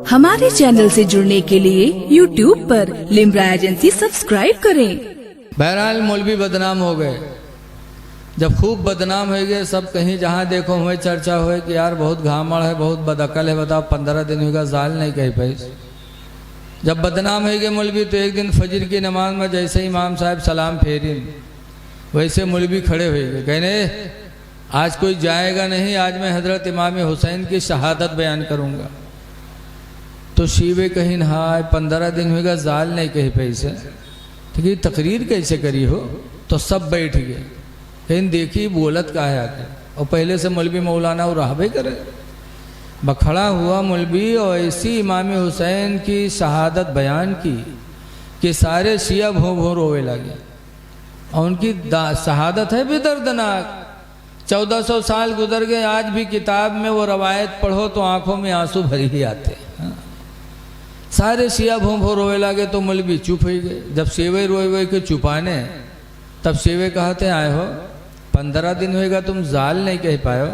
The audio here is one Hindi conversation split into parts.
हमारे चैनल से जुड़ने के लिए YouTube पर लिम्रा एजेंसी सब्सक्राइब करें। बहरहाल मौलवी बदनाम हो गए। जब खूब बदनाम हो गए, सब कहीं जहाँ देखो हुए चर्चा हुए कि यार बहुत घामड़ है, बहुत बदअकल है, बताओ 15 दिन होगा जाल नहीं कह पाई। जब बदनाम हो गए मौलवी तो एक दिन फजर की नमाज में जैसे इमाम साहब सलाम फेरी वैसे मौलवी खड़े हुए गए, कहने आज कोई जाएगा नहीं, आज मैं हजरत इमाम हुसैन की शहादत बयान करूँगा। तो शीवे कहीं नहाए 15 दिन होगा जाल नहीं कही पैसे, तो कि तकरीर कैसे करी हो? तो सब बैठ गए, कहीं देखी बोलत का है आके, और पहले से मौलवी मौलाना और रहबे करे। बखड़ा हुआ मौलवी और ऐसी इमाम हुसैन की शहादत बयान की कि सारे शिया भों भों रोवे लगे। और उनकी शहादत है भी दर्दनाक। 1400 साल गुजर गए, आज भी किताब में वो रवायत पढ़ो तो आंखों में आंसू भरी ही आते। सारे शिया भों भों रोए लगे तो मौलवी चुप हो गए। जब सेवे रोए रोए के चुपाने, तब सेवे कहते आए हो 15 दिन होएगा तुम जाल नहीं कह पाए।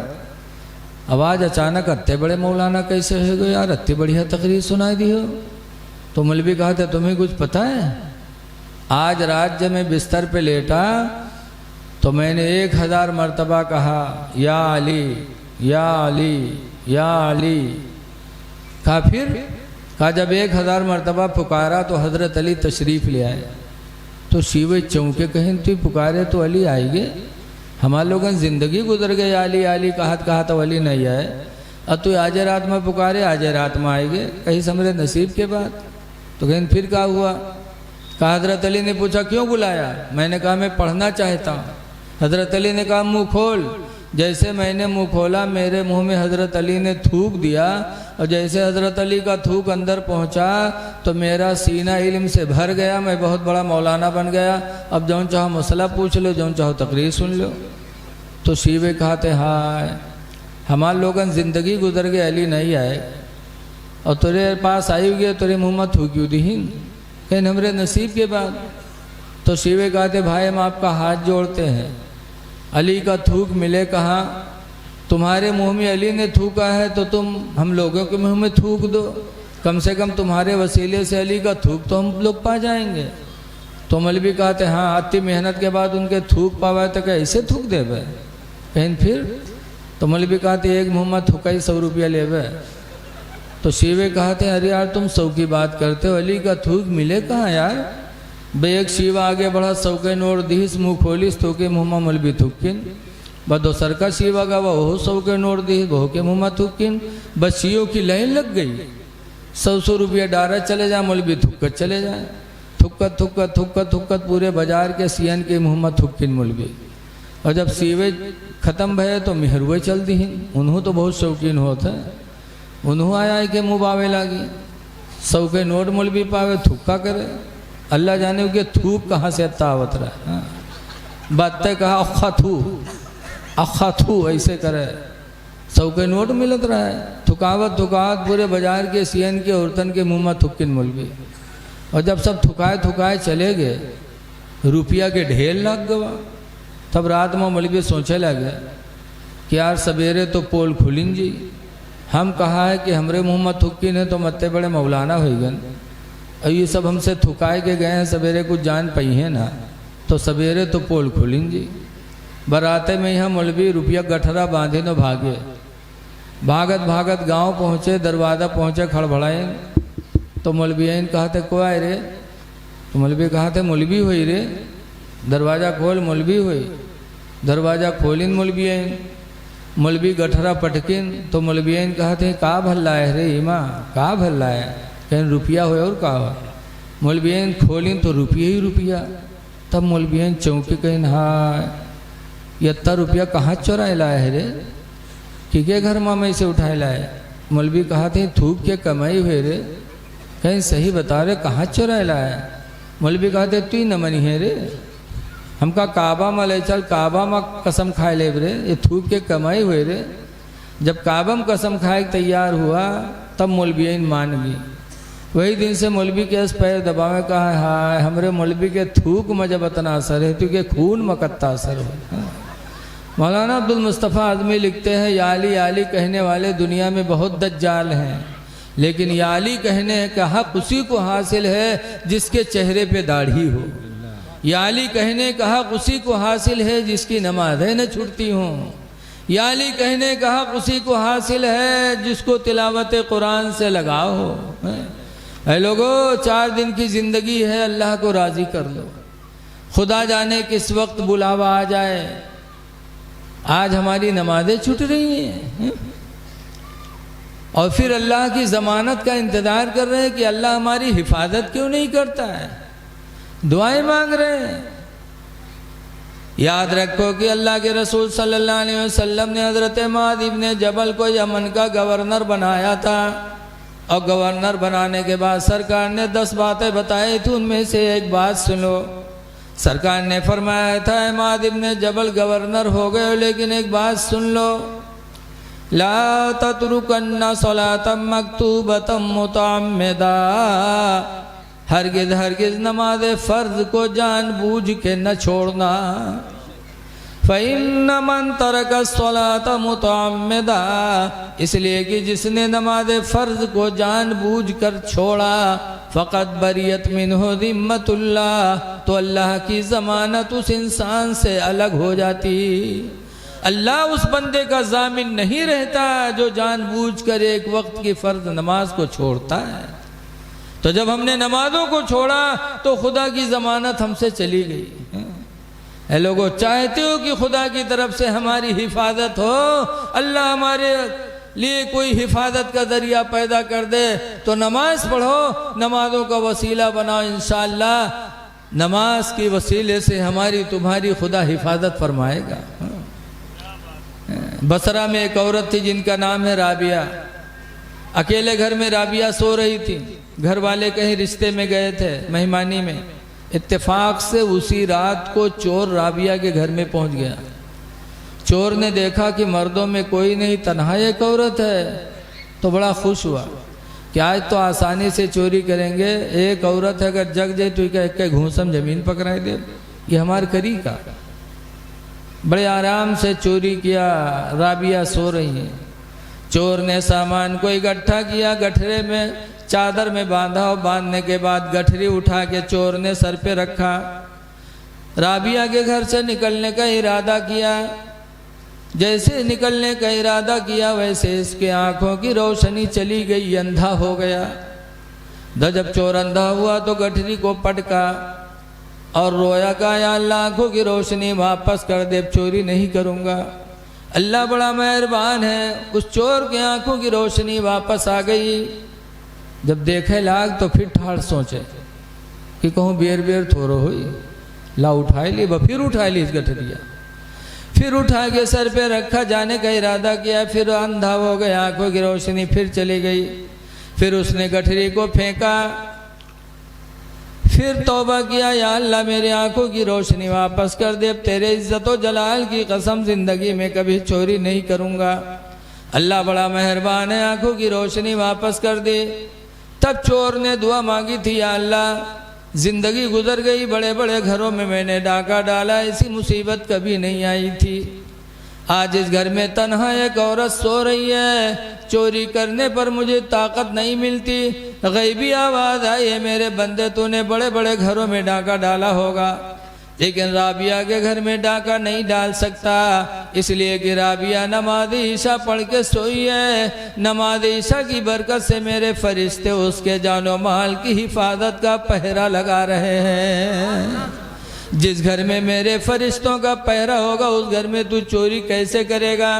आवाज़ अचानक अत्ते बड़े मौलाना कैसे हो गए यार, अत्ती बढ़िया तकरीर सुनाई दी हो। तो मौलवी कहते तुम्हें कुछ पता है? आज रात जब मैं बिस्तर पे लेटा तो मैंने 1000 मरतबा कहा या अली या अली या अली। कहा फिर? कहा जब 1000 मरतबा पुकारा तो हजरत अली तशरीफ़ ले आए। तो शिवे चौंके, कहीं तू पुकारे तो अली आएंगे? हमारे लोगों जिंदगी गुजर गई अली अली कहा तो अली नहीं आए, अब तू आज रात में पुकारे आज रात में आएंगे, कहीं समझे नसीब के बाद। तो कहीं फिर क्या हुआ? कहा हजरत अली ने पूछा क्यों बुलाया? मैंने कहा मैं पढ़ना चाहता हूँ। हजरत अली ने कहा मुँह खोल। जैसे मैंने मुंह खोला, मेरे मुंह में हजरत अली ने थूक दिया, और जैसे हजरत अली का थूक अंदर पहुंचा तो मेरा सीना इल्म से भर गया, मैं बहुत बड़ा मौलाना बन गया। अब जौन चाहो मसला पूछ लो, जौन चाहो तकरीर सुन लो। तो शिवे कहते हाय हमारे लोगन जिंदगी गुजर गए, अली नहीं आए, और तेरे पास आई गए तेरे मुँह में थूक्यू दीन, कहीं हमरे नसीब के बाद। तो शिवे कहते भाई हम आपका हाथ जोड़ते हैं, अली का थूक मिले कहाँ? तुम्हारे मुंह में अली ने थूका है तो तुम हम लोगों के मुंह में थूक दो, कम से कम तुम्हारे वसीले से अली का थूक तो हम लोग पा जाएंगे। तो मौलवी कहते हाँ अति मेहनत के बाद उनके थूक पावा तो क्या ऐसे थूक देवे? कहीं फिर? तो मौलवी कहते एक मुँह में थूका ही 100 रुपया लेवे। तो शिवे कहते अरे यार तुम 100 की बात करते हो, अली का थूक मिले कहाँ यार? बे एक शिवा आगे बढ़ा 100 के नोट दीस, मुँह खोलिस तो के मुँह में मौलवी थुक्किन। बस दोसर का शिवा गवा वो 100 के नोट दी, बहु के मुँह में थुक्किन। बस शियों की लाइन लग गई, 100 रुपया डारा चले जाए, मौलवी थुक्कत चले जाए। थुक्कत थुक्कत थुक्कत थुक्कत पूरे बाजार के सियन के मुँह में थुक्किन मौलवी। और जब सीवे खत्म भये तो मेहरुए चल दी। उन्हों तो बहुत शौकीन होते, उन्हों आया के मुँह बावे लागी। 100 के नोट मौलवी पावे, थुक्का करे, अल्लाह जाने के थूक कहाँ से अत्ता आवत रहा है। बातें कहा अखा थू ऐसे करे, 100 के नोट मिलत रहा है। थुकावत थुकावत पूरे बाजार के सियन के औरतन के मुँह में थुक्किन मौलवी। और जब सब थुकाए थुकाए चले गए, रुपया के ढेर लग गवा। तब रात में मौलवी सोचे लगे कि यार सवेरे तो पोल खुलिन जी, हम कहा है कि हमरे मुँह में थुक्किन है तो मत्ते बड़े मौलाना हो गए, और ये सब हमसे थुकाए के गए हैं, सवेरे कुछ जान पाई है ना, तो सवेरे तो पोल खुलिन जी। बराते में यहाँ मौलवी रुपया गठरा बांधे न भागे। भागत भागत गांव पहुँचे, दरवाज़ा पहुँचे, खड़बड़ाए। तो मौलवी कहते को आए रे? तो मौलवी कहते मौलवी हुई रे, दरवाज़ा खोल। मौलवी हुई, दरवाज़ा खोलिन मौलवी। मौलवी गठरा पटकिन तो मौलवी कहते का भल्ला है रे इमा, का भल्ला है? कहीं रुपया हो और का हो? मौलवी खोलिन तो रुपया ही रुपया। तब मौलवी चौंके, कहीं हाँ इतना रुपया कहाँ चुराए लाए है रे? कि घर में से उठाए लाए? मौलवी कहते थूक के कमाई हुए रे, कहीं सही बता रे कहाँ चुराए लाए? मौलवी कहते तू ही न मनी है रे, हमका काबा में ले चल, काबा में कसम खाए ले रे, ये थूक के कमाई हुए रे। जब काबा में कसम खाए तैयार हुआ तब मौलवी मान गई। वही दिन से मौलवी के पैर दबावे कहा हाय हमरे मौलवी के थूक में जब इतना असर है, तो के खून में कत्ता असर हो। मौलाना अब्दुल मुस्तफ़ा आज़मी लिखते हैं, या अली कहने वाले दुनिया में बहुत दज्जाल हैं, लेकिन या अली कहने का हक उसी को हासिल है जिसके चेहरे पे दाढ़ी हो। या अली कहने का हक उसी को हासिल है जिसकी नमाज़ें न छूटती हों। या अली कहने का हक उसी को हासिल है जिसको तिलावत कुरान से लगाव हो। ऐ लोगों, 4 दिन की ज़िंदगी है, अल्लाह को राज़ी कर लो। खुदा जाने किस वक्त बुलावा आ जाए। आज हमारी नमाजें छूट रही हैं और फिर अल्लाह की ज़मानत का इंतज़ार कर रहे हैं कि अल्लाह हमारी हिफाजत क्यों नहीं करता है। दुआएं मांग रहे हैं। याद रखो कि अल्लाह के रसूल सल्लल्लाहु अलैहि वसल्लम ने हज़रत मुआज़ इब्न जबल को यमन का गवर्नर बनाया था और गवर्नर बनाने के बाद सरकार ने 10 बातें बताई थी, उनमें से एक बात सुनो। सरकार ने फरमाया था, मुआज़ इब्न जबल गवर्नर हो गए लेकिन एक बात सुन लो, ला ततरुकन्ना सलातम मक्तूबतम मुतअम्मिदा, हरगिज़ हरगिज़ नमाज फ़र्ज को जानबूझ के न छोड़ना। फ़इन्न मन तरक सलात मुतअम्मिदा, इसलिए कि जिसने नमाज फ़र्ज को जानबूझ कर छोड़ा, फ़क़त बरियत मिन्हु ज़िम्मतुल्लाह, तो अल्लाह की ज़मानत उस इंसान से अलग हो जाती। अल्लाह उस बंदे का ज़ामिन नहीं रहता जो जानबूझ कर एक वक्त की फ़र्ज नमाज को छोड़ता है। तो जब हमने नमाजों को छोड़ा तो खुदा की ज़मानत हमसे चली गई। ऐ लोगों, चाहते हो कि खुदा की तरफ से हमारी हिफाजत हो, अल्लाह हमारे लिए कोई हिफाजत का ज़रिया पैदा कर दे, तो नमाज पढ़ो, नमाजों का वसीला बनाओ। इंशाअल्लाह नमाज के वसीले से हमारी तुम्हारी खुदा हिफाजत फरमाएगा। बसरा में एक औरत थी जिनका नाम है राबिया। अकेले घर में राबिया सो रही थी। घर वाले कहीं रिश्ते में गए थे, मेहमानी में। इत्तेफाक से उसी रात को चोर राबिया के घर में पहुंच गया। चोर ने देखा कि मर्दों में कोई नहीं, तन्हा एक औरत है, तो बड़ा खुश हुआ कि आज तो आसानी से चोरी करेंगे। एक औरत है, अगर जग जाए तो एक घूसम जमीन पकड़ाई दे, ये हमारे करी का। बड़े आराम से चोरी किया। राबिया सो रही है। चोर ने सामान को इकट्ठा किया, गठरे में चादर में बांधा और बांधने के बाद गठरी उठा के चोर ने सर पे रखा। राबिया के घर से निकलने का इरादा किया। जैसे निकलने का इरादा किया वैसे इसके आंखों की रोशनी चली गई, अंधा हो गया। जब चोर अंधा हुआ तो गठरी को पटका और रोया का, या अल्लाह आंखों की रोशनी वापस कर दे, चोरी नहीं करूँगा। अल्लाह बड़ा मेहरबान है, उस चोर के आंखों की रोशनी वापस आ गई। जब देखे लाग तो फिर ठाड़ सोचे कि कहूँ बेर बेर थोरो हुई, ला उठाई ली, फिर उठाई ली इस गठरिया, फिर उठा के सर पे रखा, जाने का इरादा किया, फिर अंधा हो गया, आंखों की रोशनी फिर चली गई। फिर उसने गठरी को फेंका, फिर तौबा किया, या अल्लाह मेरी आंखों की रोशनी वापस कर दे, तेरे इज्जत व जलाल की कसम जिंदगी में कभी चोरी नहीं करूँगा। अल्लाह बड़ा मेहरबान है, आंखों की रोशनी वापस कर दे। तब चोर ने दुआ मांगी थी, या अल्लाह जिंदगी गुजर गई, बड़े बड़े घरों में मैंने डाका डाला, ऐसी मुसीबत कभी नहीं आई थी। आज इस घर में तन्हा एक औरत सो रही है, चोरी करने पर मुझे ताकत नहीं मिलती। गैबी आवाज़ आई है, मेरे बंदे तूने बड़े बड़े घरों में डाका डाला होगा, लेकिन राबिया के घर में डाका नहीं डाल सकता, इसलिए कि राबिया नमाज ईशा पढ़ के सोई है। नमाज ईशा की बरकत से मेरे फरिश्ते उसके जानो माल की हिफाजत का पहरा लगा रहे हैं। जिस घर में मेरे फरिश्तों का पहरा होगा उस घर में तू चोरी कैसे करेगा।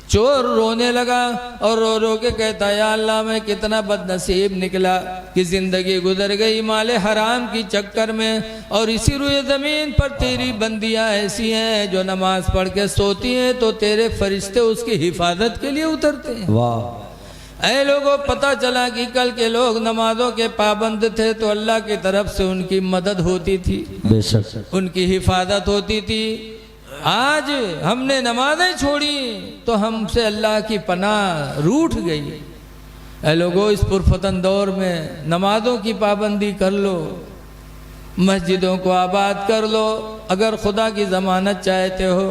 चोर रोने लगा और रो रो के कहता, या अल्लाह मैं कितना बदनसीब निकला कि ज़िंदगी गुजर गई माले हराम की चक्कर में, और इसी रुए ज़मीन पर तेरी बंदियाँ ऐसी हैं जो नमाज पढ़ के सोती हैं तो तेरे फरिश्ते उसकी हिफाजत के लिए उतरते हैं। वाह! ऐ लोगों, पता चला कि कल के लोग नमाजों के पाबंद थे तो अल्लाह की तरफ से उनकी मदद होती थी, बेशक उनकी हिफाजत होती थी। आज हमने नमाजें छोड़ी तो हमसे अल्लाह की पनाह रूठ गई। ऐ लोगों, इस पुरफतन दौर में नमाजों की पाबंदी कर लो, मस्जिदों को आबाद कर लो, अगर खुदा की ज़मानत चाहते हो।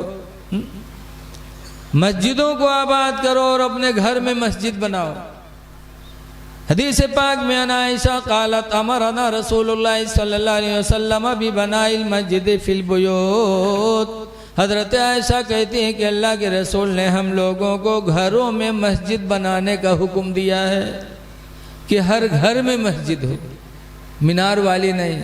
मस्जिदों को आबाद करो और अपने घर में मस्जिद बनाओ। हदीस पाक में आयशा क़ालत अमरना रसूलुल्लाह सल्लल्लाहु अलैहि वसल्लम भी बनाइल मस्जिद फिल बुयूत। हजरत आयशा कहती हैं कि अल्लाह के रसूल ने हम लोगों को घरों में मस्जिद बनाने का हुक्म दिया है कि हर घर में मस्जिद हो, मीनार वाली नहीं।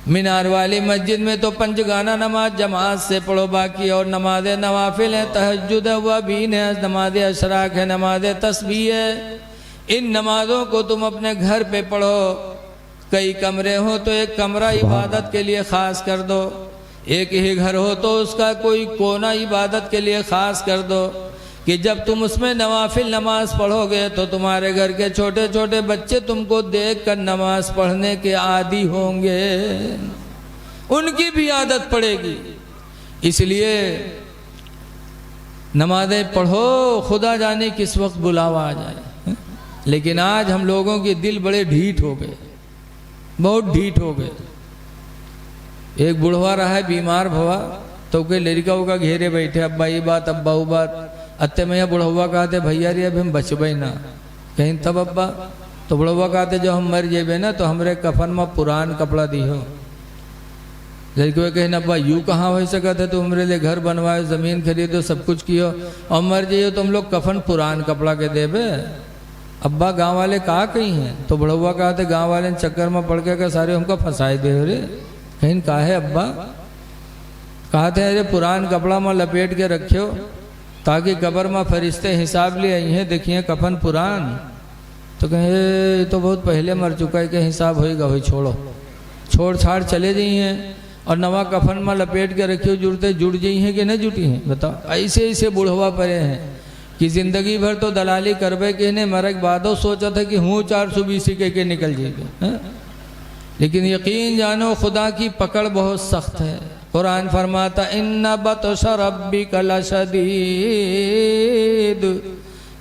मीनार वाली मस्जिद में तो पंचगाना नमाज जमात से पढ़ो, बाकी और नमाज नवाफिल है, तहज्जुद है, वबीन है, नमाज अशराक है, नमाज तस्बीह है। इन नमाजों को तुम अपने घर पे पढ़ो। कई कमरे हो तो एक कमरा इबादत के लिए ख़ास कर दो, एक ही घर हो तो उसका कोई कोना इबादत के लिए ख़ास कर दो कि जब तुम उसमें नवाफिल नमाज पढ़ोगे तो तुम्हारे घर के छोटे छोटे बच्चे तुमको देख कर नमाज पढ़ने के आदी होंगे, उनकी भी आदत पड़ेगी। इसलिए नमाजें पढ़ो, खुदा जाने किस वक्त बुलावा आ जाए। लेकिन आज हम लोगों के दिल बड़े ढीठ हो गए, बहुत ढीठ हो गए। एक बुढ़वा रहा है बीमार भवा तो कोई लड़का का घेरे बैठे, अब्बा ये बात अब्बा वो बात। अत्ते में बुढ़वा कहते भैया रे अभी हम बचबे ना कहीं तब अब्बा। तो बुढ़वा कहते जब हम मर जेबे ना तो हमरे कफन में पुरान कपड़ा दिहो। लड़के कहीं अब्बा यूँ कहाँ हो सका था, तो हमरे लिए घर बनवाए, ज़मीन खरीदो, सब कुछ कियो और मर जाइयो तो हम लोग कफन पुरान कपड़ा के देबे। अब्बा गांव वाले कहा कहीं हैं? तो बुढ़वा कहते गांव वाले चक्कर में पड़ के सारे हमको फंसाए दे रे। कहीं कहा है अब्बा? कहते अरे पुरान कपड़ा में लपेट के रखियो ताकि कब्र में फरिश्ते हिसाब ले आई हैं, देखिए कफन पुरान। तो कहे तो बहुत पहले मर चुका है, कि हिसाब होएगा वही छोड़ो, छोड़ छाड़ चले जाइए और नवा कफन में लपेट के रखियो, जुड़ते जुड़ जाई हैं कि नहीं जुटी हैं बताओ। ऐसे ऐसे बुढ़वा पड़े हैं कि जिंदगी भर तो दलाली करबे के ने मरक बादो सोचा था कि हूँ 420 के निकल जाएगा। लेकिन यकीन जानो खुदा की पकड़ बहुत सख्त है। कुरान फरमाता इन्ना बतश रब्बिक लशदीद,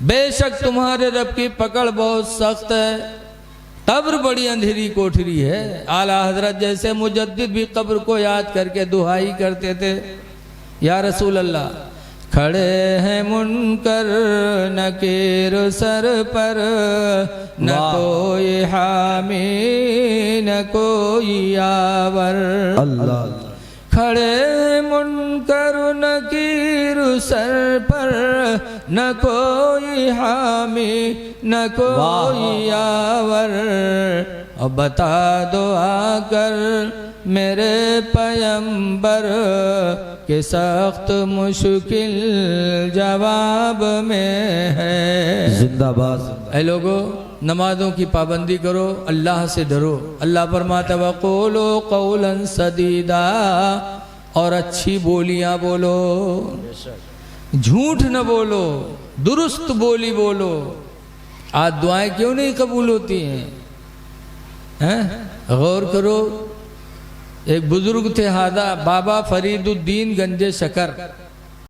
बेशक तुम्हारे रब की पकड़ बहुत सख्त है। कब्र बड़ी अंधेरी कोठरी है। आला हजरत जैसे मुजद्दिद भी कब्र को याद करके दुहाई करते थे, या रसूल अल्लाह खड़े हैं मुनकर नकीर सर पर, न कोई हामी न कोई यावर। अल्लाह खड़े मुनकर नकीर सर पर, न कोई हामी न कोई यावर। और बता दो आकर मेरे पैगंबर के सख्त मुश्किल जवाब में है। जिंदाबाद। ऐ लोगो नमाजों की पाबंदी करो, अल्लाह से डरो। अल्लाह फरमाता वक़ूलू क़ौलन सदीदा, और अच्छी बोलियां बोलो, झूठ न बोलो, दुरुस्त बोली बोलो। आज दुआएं क्यों नहीं कबूल होती हैं? गौर करो। एक बुजुर्ग थे हादा बाबा फरीदुद्दीन गंजे शकर,